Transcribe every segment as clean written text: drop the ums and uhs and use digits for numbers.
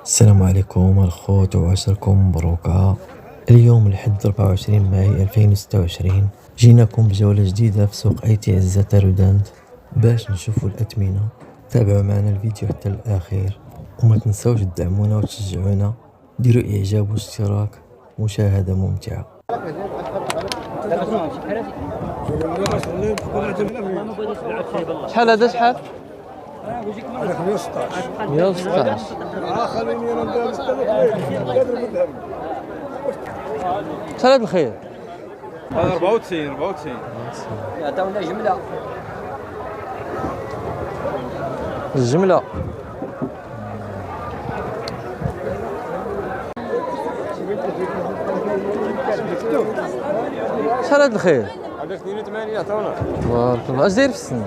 السلام عليكم الخوت وعساكم مبروكة. اليوم الحد 24 ماي 2026 جيناكم بجولة جديدة في سوق ايتي عزة تارودانت باش نشوفوا الأثمنة. تابعوا معنا الفيديو حتى الأخير وما تنسوش تدعمونا وتشجعونا، ديروا إعجاب واشتراك، مشاهدة ممتعة. شحال هذا شحال؟ هذاك 116. 116. خليني انا ندير شحال هذا الخير؟ 94 عطاونا جمله الجملة شحال هذا الخير؟ هذاك 82 عطاونا. بارك الله. اش داير في السن؟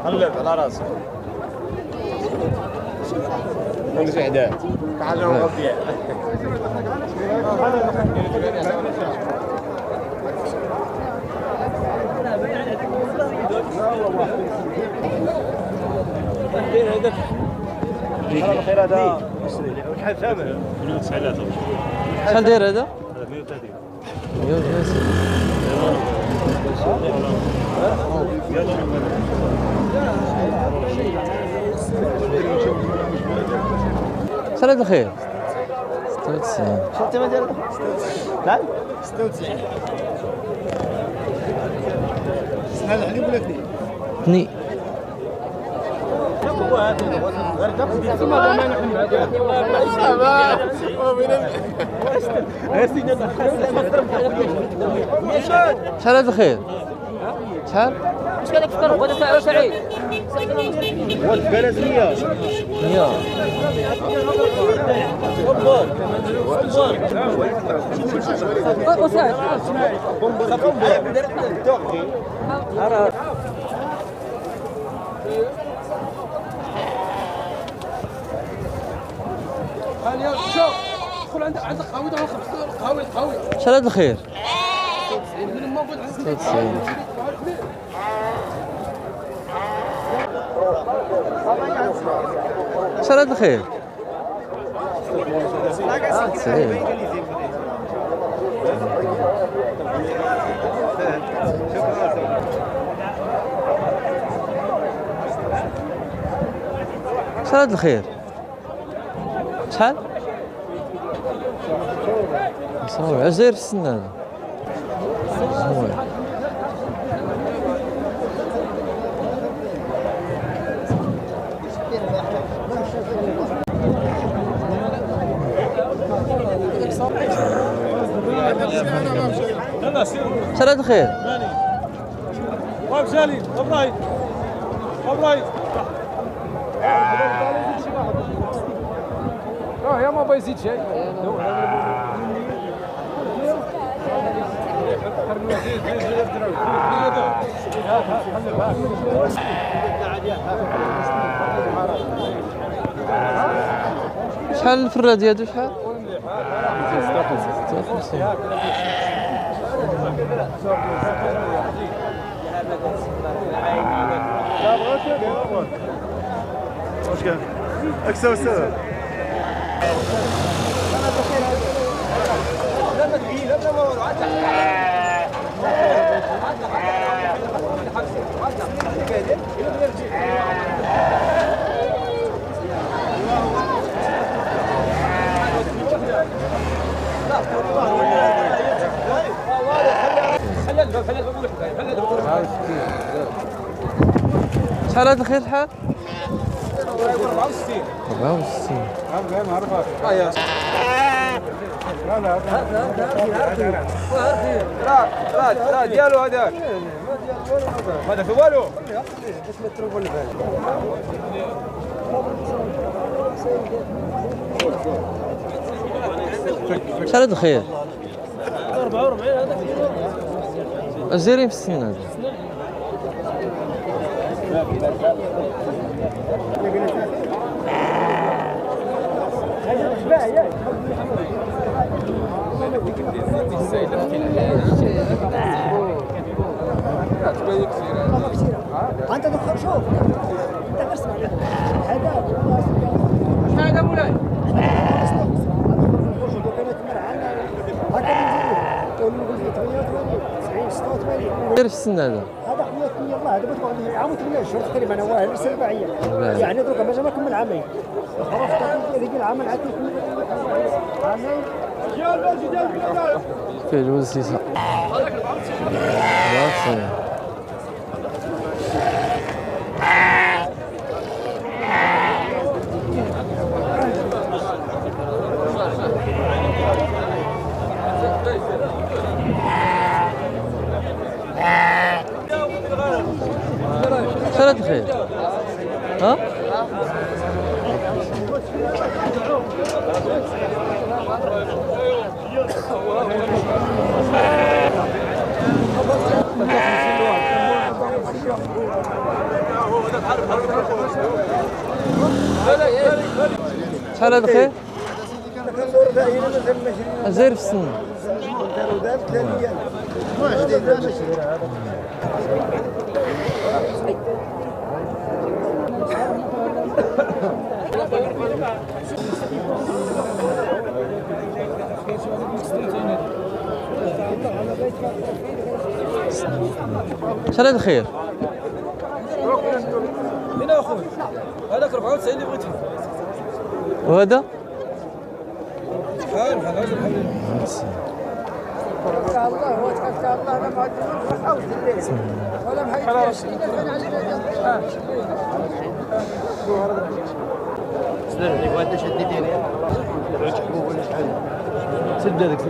قلب على راسك. كل شيء حداه حاجه مغطيه. الخير هذا شحال ثمنه؟ شحال داير هذا؟ 130. 130. شحال هذا الخير؟ 96. شحال الثمن ديالها؟ نعم 96. سنان الحليب ولا اثنين؟ اثنين. شحال هذا الخير؟ شحال؟ اش كذاك فطر وهذا سعيد والبلد 100. 100. وسعيد شحال هذا الخير؟ 96. شحال هذا الخير؟ 90. شحال هذا الخير؟ شحال؟ اش داير في السن هذا؟ زوين. شحال هذا الخير؟ وابجالي ابراهيم يا ما بيزيد شيء شحال الفراد هادو شحال؟ 56. واش كان؟ اكسو سوا. شحال هذا الخير شحال؟ 64. 64. معروفه. لا ديالو هذاك ما دافع والو. شحال هذا الخير؟ 44 هذاك اش دايرين في السن هذا؟ انت دخل شوف انت اسمع هذا غير في السن هذا. هذا خويا يلاه هذا بغيت عام و8 شهور تقريبا انا واعر لسه رباعيه يعني دروك مازال ما كمل عامين خلاص هذيك العام العاد عامين فيه جوز سيسا. شرط الخير. ها؟ شحال هذا خير؟ زاير في السن. شحال هذا خير؟ من اخويا هذاك 94 اللي بغيتها وهذا؟ بحال الله هو تكفى الله انا ما عاود ولا محيد سلام عليك وانت شديتيني حبوب ولا شحال سد هذاك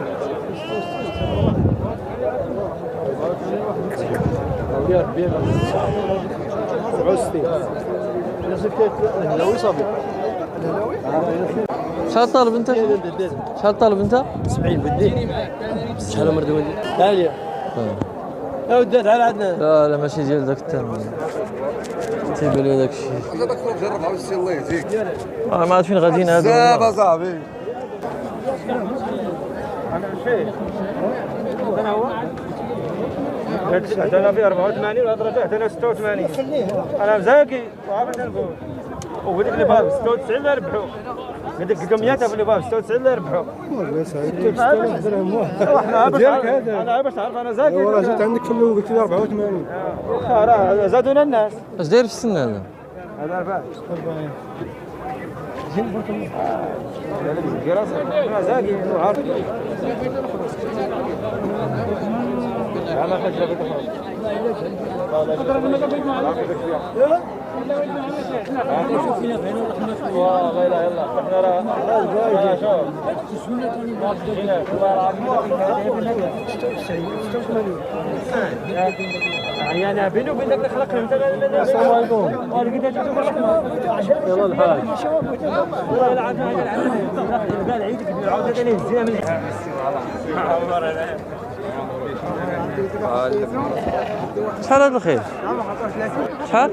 شحال طالب انت؟ شحال طالب انت؟ 70 بدي شحال عمر دولي عاليه يا ودي تعال عندنا لا ماشي ديال داك الثمن تيبان لي داك الشيء هذاك جرب عاود سي الله يهديك ما عرفت فين غاديين هادو زاب صاحبي انا هو انا في 84 وهضرت انا 86 انا مزاكي وعارف نقول وهذيك اللي باب 96 اللي ربحوا هذيك كمياتها في اللي باب 96 اللي ربحوا انا باش تعرف انا زاكي وراه جيت عندك في الاول قلت لي 84 راه زادونا الناس اش داير في السن هذا؟ هذا 40 انا زاكي وعارف انا خشبه والله يلا يلا احنا راه يعني بيني وبينك نخلق السلام عليكم وعليكم السلام يلا الحاج والله العظيم قال عيدك عاود ثاني هزينا من شحال هذا الخير؟ شحال؟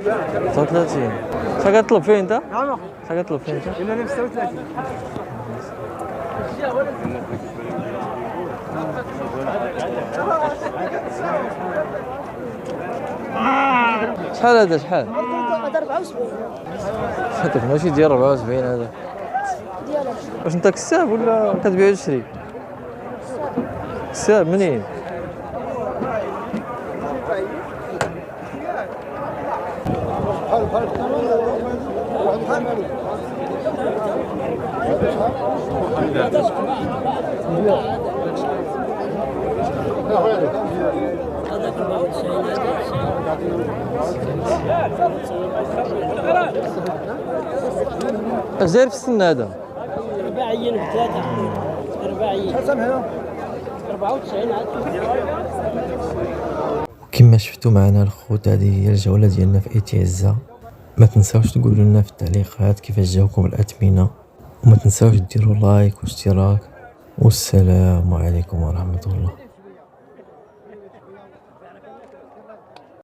39 شحال كتطلب فيه انت؟ شحال كتطلب فيه انت؟ انا 36 شحال هذا شحال؟ هذا 74 هذاك ماشي ديال 74 هذا واش انت كساب ولا كتبيع وتشري؟ كساب منين؟ اش داير في السن هذا؟ رباعيين بثلاثه رباعيين شحال سمحنا 94 عاد كما شفتوا معنا الخوت، هذه هي الجولة ديالنا في ايتي عزة. ما تنساوش تقولوا لنا في التعليقات كيفاش جاوكم الأثمنة، وما تنساوش ديروا لايك واشتراك، والسلام عليكم ورحمة الله.